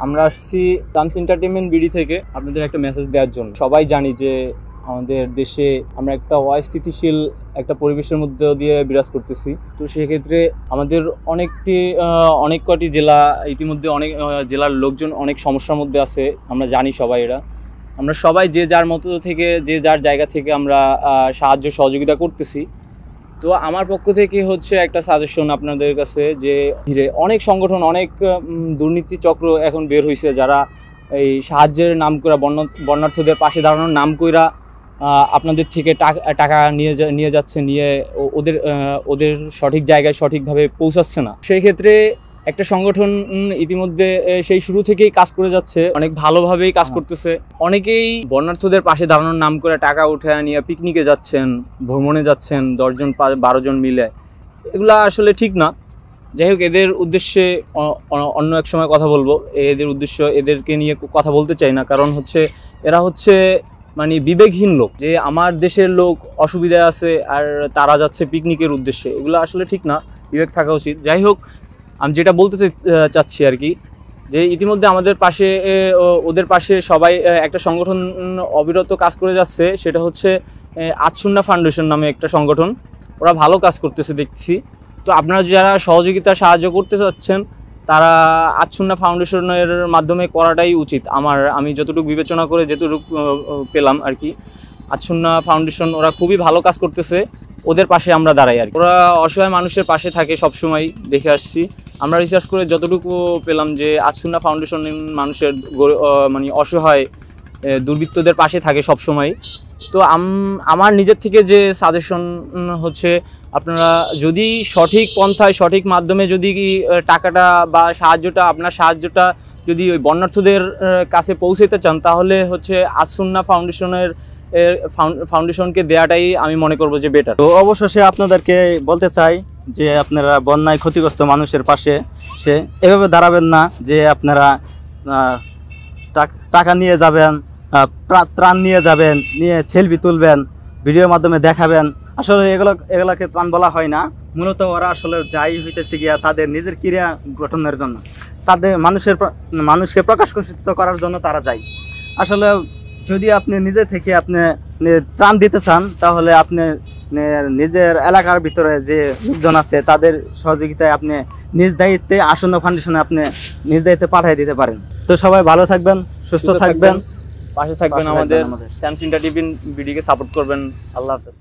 আমরা আসছি টামস entertainment BD থেকে আপনাদের একটা মেসেজ দেওয়ার জন্য। সবাই জানি যে আমাদের দেশে আমরা একটা অস্থিতিশীল একটা পরিবেশের মধ্যে দিয়ে বিরাজ করতেছি। তো সেক্ষেত্রে আমাদের অনেক কটি জেলা ইতিমধ্যে অনেক জেলার লোকজন অনেক সমস্যার মধ্যে আছে, আমরা জানি সবাই। আমরা সবাই যে যার মতো থেকে যে যার জায়গা থেকে আমরা সাহায্য সহযোগিতা করতেছি। তো আমার পক্ষ থেকে হচ্ছে একটা সাজেশন আপনাদের কাছে, যে অনেক সংগঠন, অনেক দুর্নীতি চক্র এখন বের হয়েছে, যারা এই সাহায্যের নাম করে বন্যার্থদের পাশে দাঁড়ানোর নাম কইরা আপনাদের থেকে টাকা নিয়ে যাচ্ছে, নিয়ে ওদের সঠিক জায়গায় সঠিকভাবে পৌঁছাচ্ছে না। সেই ক্ষেত্রে একটা সংগঠন ইতিমধ্যে সেই শুরু থেকেই কাজ করে যাচ্ছে, অনেক ভালোভাবেই কাজ করতেছে। অনেকেই বন্যার্থদের পাশে দাঁড়ানোর নাম করে টাকা উঠে নিয়ে পিকনিকে যাচ্ছেন, ভ্রমণে যাচ্ছেন 10 জন 12 জন মিলে। এগুলা আসলে ঠিক না। যাই হোক, এদের উদ্দেশ্যে অন্য এক সময় কথা বলবো। এদেরকে নিয়ে কথা বলতে চাই না, কারণ এরা হচ্ছে মানে বিবেকহীন লোক, যে আমার দেশের লোক অসুবিধায় আছে আর তারা যাচ্ছে পিকনিকের উদ্দেশ্যে। এগুলো আসলে ঠিক না, বিবেক থাকা উচিত। যাই হোক, আমি যেটা বলতে চাচ্ছি আর কি, যে ইতিমধ্যে আমাদের পাশে ওদের পাশে সবাই একটা সংগঠন অবিরত কাজ করে যাচ্ছে, সেটা হচ্ছে আচ্ছুন্না ফাউন্ডেশন নামে একটা সংগঠন। ওরা ভালো কাজ করতেছে দেখছি। তো আপনারা যারা সাহায্য করতে চাচ্ছেন, তারা আচ্ছুন্না ফাউন্ডেশনের মাধ্যমে করাটাই উচিত। আমি যতটুকু বিবেচনা করে যতটুকু পেলাম আর কি, আচ্ছুন্না ফাউন্ডেশন ওরা খুবই ভালো কাজ করতেছে। ওদের পাশে আমরা দাঁড়াই আর কি। ওরা অসহায় মানুষের পাশে থাকে সবসময়, দেখে আসছি। আমরা রিসার্চ করে যতটুকু পেলাম যে আচ্ছুন্না ফাউন্ডেশন মানুষের মানে অসহায় দুর্বৃত্তদের পাশে থাকে সবসময়। তো আমার নিজের থেকে যে সাজেশন হচ্ছে, আপনারা যদি সঠিক পন্থায় সঠিক মাধ্যমে যদি টাকাটা বা আপনার সাহায্যটা যদি ওই বন্যার্থদের কাছে পৌঁছাতে চান, তাহলে আচ্ছুন্না ফাউন্ডেশনকে দেওয়াটাই আমি মনে করবো যে বেটার। তো অবশেষে আপনাদেরকে বলতে চাই যে আপনারা বন্যায় ক্ষতিগ্রস্ত মানুষের পাশে এভাবে দাঁড়াবেন না, যে আপনারা টাকা নিয়ে যাবেন, ত্রাণ নিয়ে যাবেন, নিয়ে সেলফি তুলবেন, ভিডিওর মাধ্যমে দেখাবেন। আসলে এগুলোকে ত্রাণ বলা হয় না। মূলত ওরা আসলে যাই হইতেছে গিয়া তাদের নিজের ক্রিয়া গঠনের জন্য, তাদের মানুষকে প্রকাশিত করার জন্য তারা যায়। আসলে যদি আপনি নিজে থেকে আপনি ত্রাণ দিতে চান, তাহলে আপনি নিজের এলাকার ভিতরে যে লোকজন আছে তাদের সহযোগিতায় আপনি নিজ দায়িত্বে আচ্ছুন্না ফাউন্ডেশনে আপনি নিজ দায়িত্বে পাঠিয়ে দিতে পারেন। তো সবাই ভালো থাকবেন, সুস্থ থাকবেন, পাশে থাকবেন, আমাদের টামস এন্টারটেইনমেন্ট বিডিকে সাপোর্ট করবেন। আল্লাহ হাফেজ।